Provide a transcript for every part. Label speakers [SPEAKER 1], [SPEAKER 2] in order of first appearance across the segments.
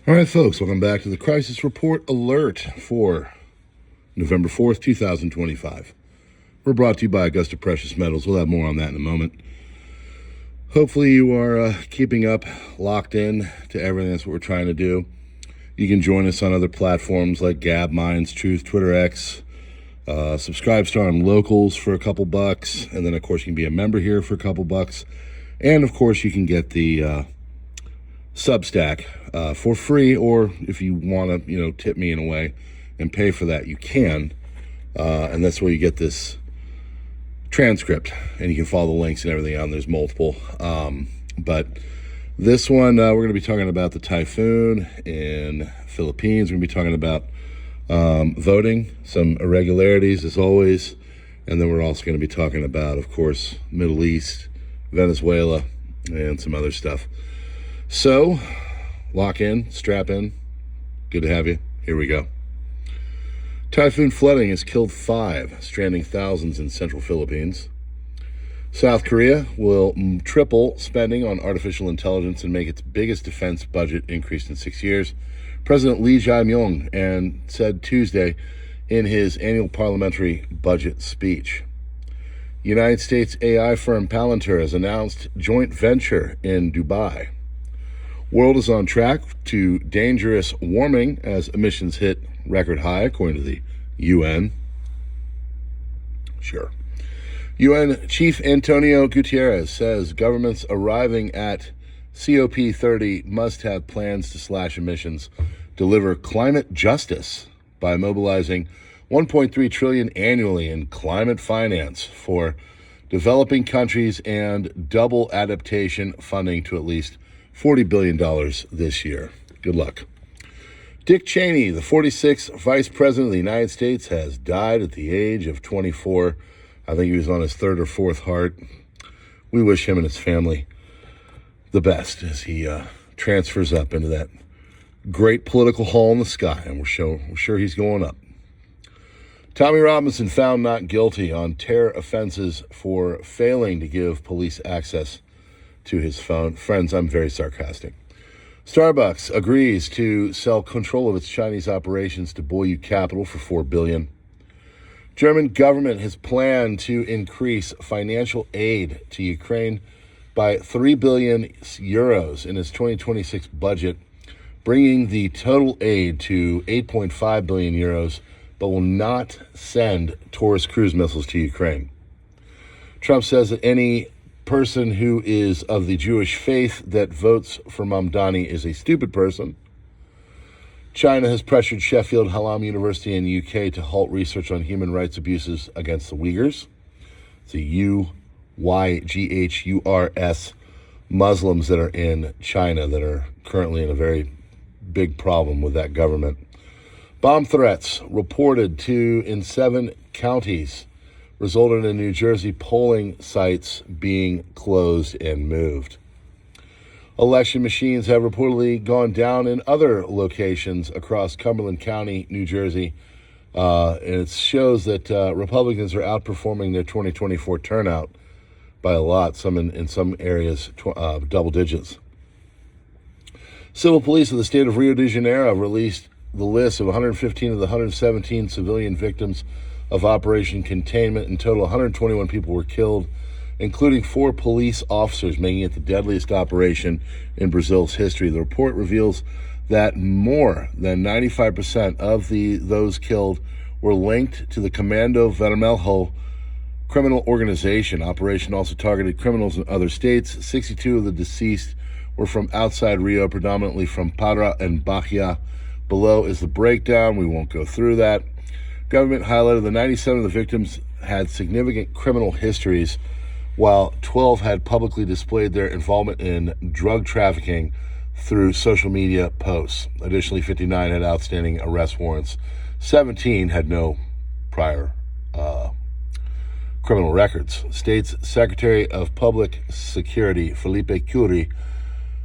[SPEAKER 1] All right, folks, welcome back to the Crisis Report Alert for November 4th, 2025. We're brought to you by Augusta Precious Metals. We'll have more on that in a moment. Hopefully you are keeping up, locked in to everything. That's what we're trying to do. You can join us on other platforms like Gab, Minds, Truth, Twitter X. Subscribe to our locals for a couple bucks. And then, of course, you can be a member here for a couple bucks. And, of course, you can get the Substack for free, or if you want to, tip me in a way and pay for that, you can. And that's where you get this transcript, and you can follow the links and everything on. There's multiple. But this one, we're going to be talking about the typhoon in Philippines. We're going to be talking about voting, some irregularities as always. And then we're also going to be talking about, of course, Middle East, Venezuela, and some other stuff. So, lock in, strap in. Good to have you. Here we go. Typhoon flooding has killed 5, stranding thousands in central Philippines. South Korea will triple spending on artificial intelligence and make its biggest defense budget increase in 6 years. President Lee Jae-myung said Tuesday in his annual parliamentary budget speech. United States AI firm Palantir has announced joint venture in Dubai. World is on track to dangerous warming as emissions hit record high, according to the UN. Sure. UN Chief Antonio Guterres says governments arriving at COP30 must have plans to slash emissions, deliver climate justice by mobilizing $1.3 trillion annually in climate finance for developing countries and double adaptation funding to at least $40 billion this year. Good luck. Dick Cheney, the 46th Vice President of the United States, has died at the age of 24. I think he was on his 3rd or 4th heart. We wish him and his family the best as he transfers up into that great political hall in the sky, and we're sure he's going up. Tommy Robinson found not guilty on terror offenses for failing to give police access to his phone. Friends, I'm very sarcastic. Starbucks agrees to sell control of its Chinese operations to Boyu Capital for $4 billion. German government has planned to increase financial aid to Ukraine by 3 billion euros in its 2026 budget, bringing the total aid to 8.5 billion euros, but will not send Taurus cruise missiles to Ukraine. Trump says that any person who is of the Jewish faith that votes for Mamdani is a stupid person. China has pressured Sheffield Hallam University in the UK to halt research on human rights abuses against the Uyghurs. It's the UYGHURS Muslims that are in China that are currently in a very big problem with that government. Bomb threats reported in 7 counties resulted in New Jersey polling sites being closed and moved. Election machines have reportedly gone down in other locations across Cumberland County, New Jersey, and it shows that Republicans are outperforming their 2024 turnout by a lot, some in some areas double digits. Civil police of the state of Rio de Janeiro released the list of 115 of the 117 civilian victims of Operation Containment. In total, 121 people were killed, including 4 police officers, making it the deadliest operation in Brazil's history. The report reveals that more than 95% of those killed were linked to the Comando Vermelho criminal organization. Operation also targeted criminals in other states. 62 of the deceased were from outside Rio, predominantly from Para and Bahia. Below is the breakdown. We won't go through that. Government highlighted that 97 of the victims had significant criminal histories, while 12 had publicly displayed their involvement in drug trafficking through social media posts. Additionally, 59 had outstanding arrest warrants. 17 had no prior criminal records. State's Secretary of Public Security, Felipe Cury,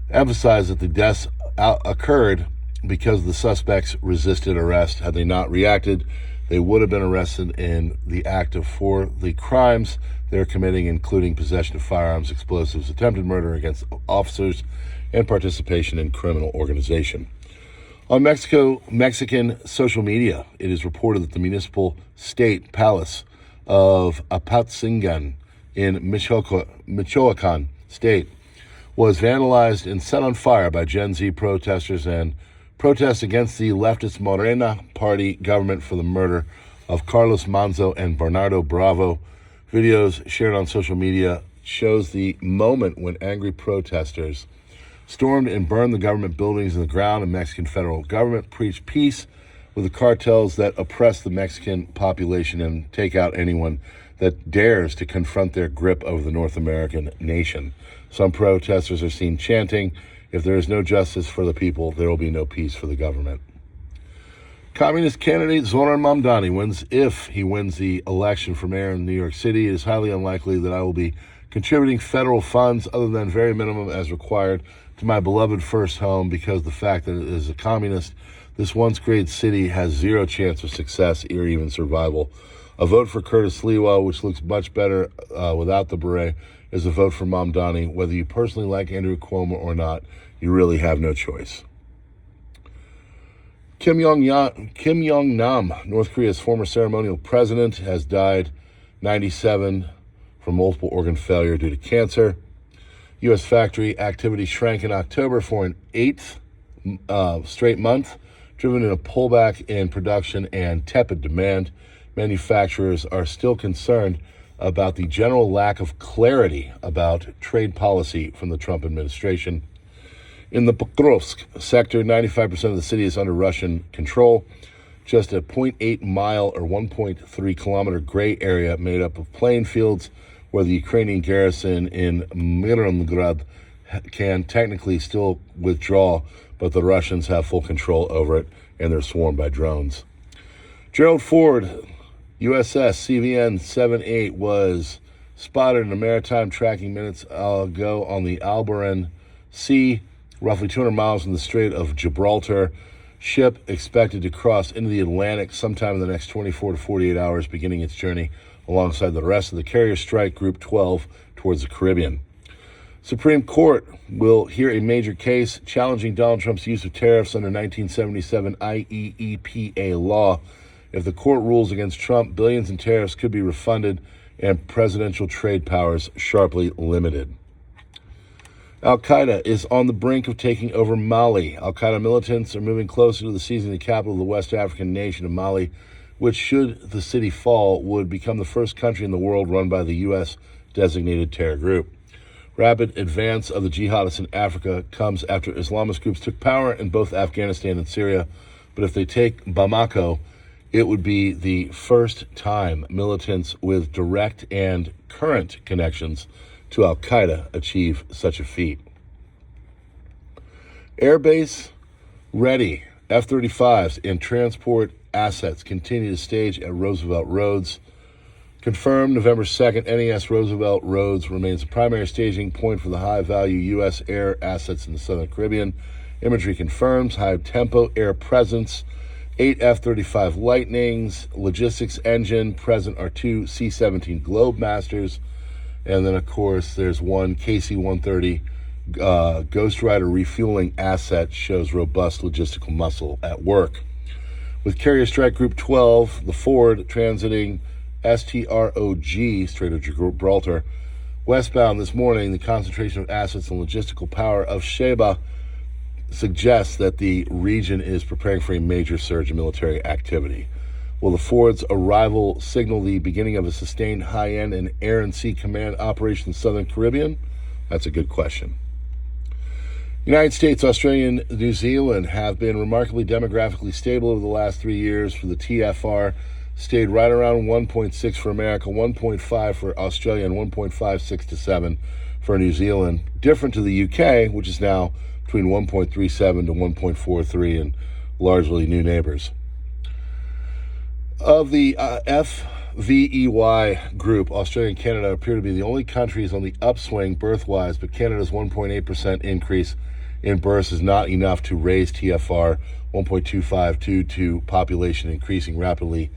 [SPEAKER 1] emphasized that the deaths occurred because the suspects resisted arrest. Had they not reacted, they would have been arrested in the act for the crimes they're committing, including possession of firearms, explosives, attempted murder against officers, and participation in criminal organization. On Mexican social media, it is reported that the municipal state palace of Apatzingan in Michoacan state was vandalized and set on fire by Gen Z protesters and protests against the leftist Morena party government for the murder of Carlos Manzo and Bernardo Bravo. Videos shared on social media shows the moment when angry protesters stormed and burned the government buildings in the ground, and Mexican federal government preached peace with the cartels that oppress the Mexican population and take out anyone that dares to confront their grip over the North American nation. Some protesters are seen chanting, "If there is no justice for the people, there will be no peace for the government." Communist candidate Zoran Mamdani wins. If he wins the election for mayor in New York City, it is highly unlikely that I will be contributing federal funds other than very minimum as required to my beloved first home, because the fact that it is a communist, this once great city has zero chance of success or even survival. A vote for Curtis Lewa, which looks much better without the beret, is a vote for Mamdani. Whether you personally like Andrew Cuomo or not, you really have no choice. Kim Jong-nam, North Korea's former ceremonial president, has died 97 from multiple organ failure due to cancer. U.S. factory activity shrank in October for an eighth straight month, driven in a pullback in production and tepid demand. Manufacturers are still concerned about the general lack of clarity about trade policy from the Trump administration. In the Pokrovsk sector, 95% of the city is under Russian control. Just a 0.8 mile or 1.3 kilometer gray area made up of plain fields where the Ukrainian garrison in Mirongrad can technically still withdraw, but the Russians have full control over it, and they're swarmed by drones. Gerald Ford, USS CVN-78, was spotted in a maritime tracking minutes ago on the Alboran Sea, roughly 200 miles from the Strait of Gibraltar. Ship expected to cross into the Atlantic sometime in the next 24 to 48 hours, beginning its journey alongside the rest of the carrier strike Group 12 towards the Caribbean. Supreme Court will hear a major case challenging Donald Trump's use of tariffs under 1977 IEEPA law. If the court rules against Trump, billions in tariffs could be refunded and presidential trade powers sharply limited. Al-Qaeda is on the brink of taking over Mali. Al-Qaeda militants are moving closer to the seizing the capital of the West African nation of Mali, which, should the city fall, would become the first country in the world run by the U.S.-designated terror group. Rapid advance of the jihadists in Africa comes after Islamist groups took power in both Afghanistan and Syria. But if they take Bamako, it would be the first time militants with direct and current connections to Al-Qaeda achieve such a feat. Airbase ready. F-35s and transport assets continue to stage at Roosevelt Roads. Confirmed November 2nd, NES Roosevelt Roads remains the primary staging point for the high-value U.S. air assets in the Southern Caribbean. Imagery confirms high-tempo air presence. 8 F-35 Lightnings, logistics engine. Present are 2 C-17 Globemasters. And then, of course, there's one KC-130 Ghost Rider refueling asset, shows robust logistical muscle at work. With Carrier Strike Group 12, the Ford transiting STROG, Strait of Gibraltar, westbound this morning, the concentration of assets and logistical power of Sheba suggests that the region is preparing for a major surge in military activity. Will the Ford's arrival signal the beginning of a sustained high-end and air and sea command operation in the Southern Caribbean? That's a good question. United States, Australia, and New Zealand have been remarkably demographically stable over the last 3 years. For the TFR, stayed right around 1.6 for America, 1.5 for Australia, and 1.56 to 7 for New Zealand. Different to the UK, which is now between 1.37 to 1.43, and largely new neighbors. Of the FVEY group, Australia and Canada appear to be the only countries on the upswing birth-wise, but Canada's 1.8% increase in births is not enough to raise TFR 1.25 due to population increasing rapidly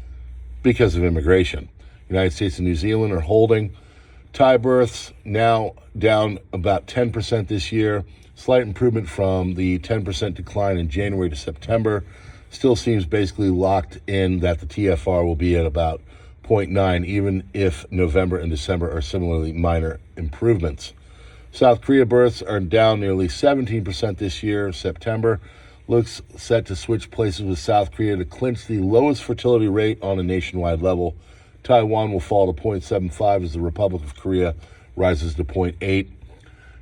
[SPEAKER 1] because of immigration. United States and New Zealand are holding. Thai births now down about 10% this year. Slight improvement from the 10% decline in January to September. Still seems basically locked in that the TFR will be at about 0.9, even if November and December are similarly minor improvements. South Korea births are down nearly 17% this year. September looks set to switch places with South Korea to clinch the lowest fertility rate on a nationwide level. Taiwan will fall to 0.75 as the Republic of Korea rises to 0.8.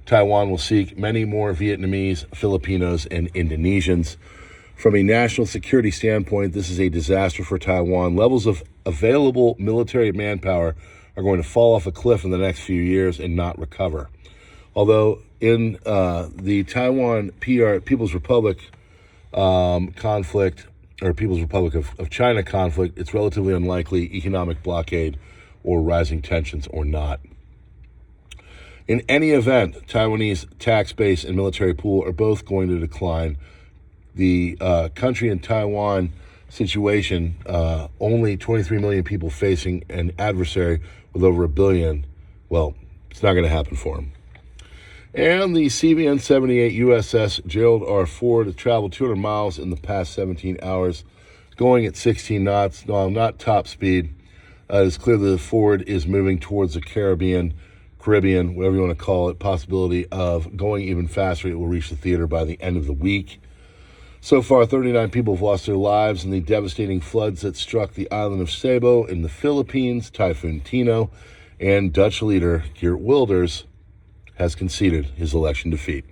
[SPEAKER 1] Taiwan will seek many more Vietnamese, Filipinos, and Indonesians. From a national security standpoint, this is a disaster for Taiwan. Levels of available military manpower are going to fall off a cliff in the next few years and not recover. Although in the Taiwan People's Republic conflict, or People's Republic of China conflict, it's relatively unlikely economic blockade or rising tensions or not. In any event, Taiwanese tax base and military pool are both going to decline. The country in Taiwan situation, only 23 million people facing an adversary with over 1 billion. Well, it's not going to happen for them. And the CVN-78 USS Gerald R. Ford traveled 200 miles in the past 17 hours, going at 16 knots. While not top speed, it's clear that the Ford is moving towards the Caribbean, whatever you want to call it, possibility of going even faster. It will reach the theater by the end of the week. So far, 39 people have lost their lives in the devastating floods that struck the island of Cebu in the Philippines. Typhoon Tino, and Dutch leader Geert Wilders has conceded his election defeat.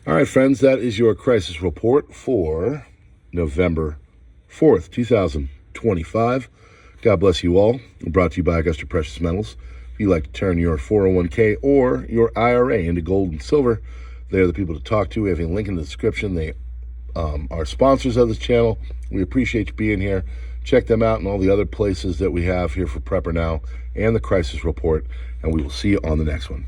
[SPEAKER 1] All right, friends, that is your crisis report for November 4th, 2025. God bless you all. Brought to you by Augusta Precious Metals. If you'd like to turn your 401k or your IRA into gold and silver, they're the people to talk to. We have a link in the description. They are sponsors of this channel. We appreciate you being here. Check them out and all the other places that we have here for PrepperNow and the Crisis Report, and we will see you on the next one.